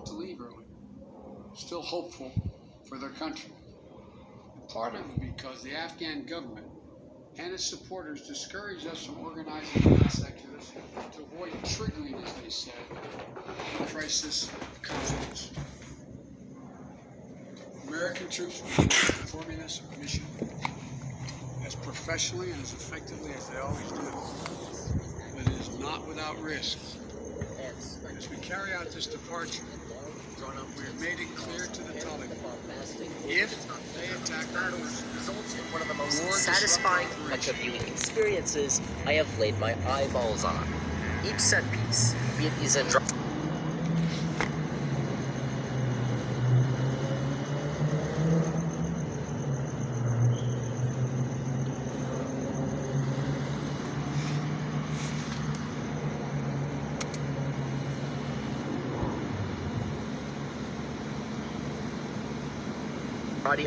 have to leave early, still hopeful for their country. And part of it because the Afghan government and its supporters discouraged us from organizing the mass exodus to avoid triggering, as they said, a crisis of confidence. American troops are performing this mission as professionally and as effectively as they always do, but it is not without risk. As we carry out this departure, we have made it clear to the Taliban, if they attack our results in one of the most satisfying mecha viewing experiences I have laid my eyeballs on. Each set piece, be it these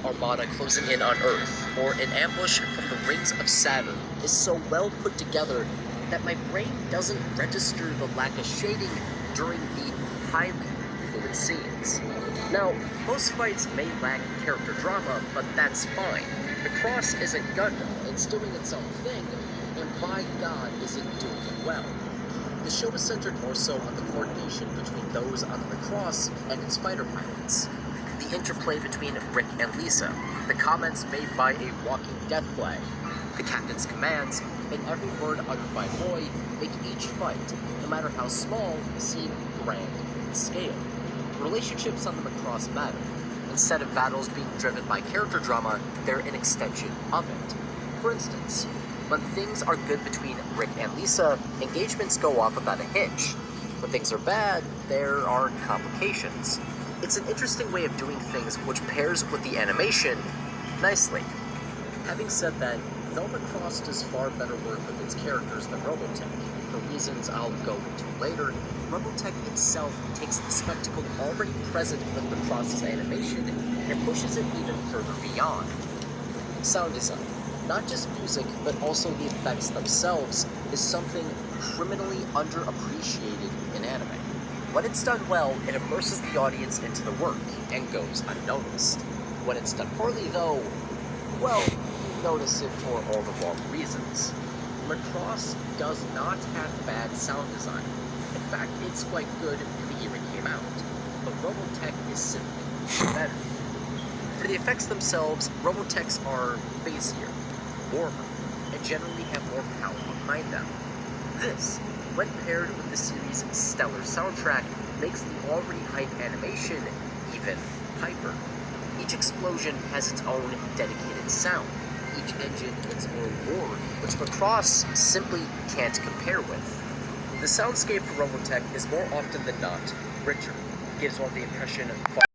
armada closing in on Earth, or an ambush from the rings of Saturn, is so well put together that my brain doesn't register the lack of shading during the highly fluid scenes. Now, most fights may lack character drama, but that's fine. The Cross isn't Gundam, it's doing its own thing, and by God is it doing it well. The show is centered more so on the coordination between those on the Cross and its fighter pilots. The interplay between Rick and Lisa, the comments made by a walking death flag, the captain's commands, and every word uttered by Boy make each fight, no matter how small, seem grand in scale. Relationships on the Macross matter. Instead of battles being driven by character drama, they're an extension of it. For instance, when things are good between Rick and Lisa, engagements go off without a hitch. When things are bad, there are complications. It's an interesting way of doing things which pairs with the animation nicely. Having said that, though Macross does far better work with its characters than Robotech, for reasons I'll go into later, Robotech itself takes the spectacle already present with Macross's animation and pushes it even further beyond. Sound design, not just music, but also the effects themselves, is something criminally underappreciated in anime. When it's done well, it immerses the audience into the work and goes unnoticed. When it's done poorly, though, well, you notice it for all the wrong reasons. Macross does not have bad sound design. In fact, it's quite good for the year it came out. But Robotech is simply better. For the effects themselves, Robotechs are bassier, warmer, and generally have more power behind them. This, when paired with the series' stellar soundtrack, makes the already hype animation even hyper. Each explosion has its own dedicated sound, each engine its own roar, which Macross simply can't compare with. The soundscape for Robotech is more often than not richer, gives one the impression of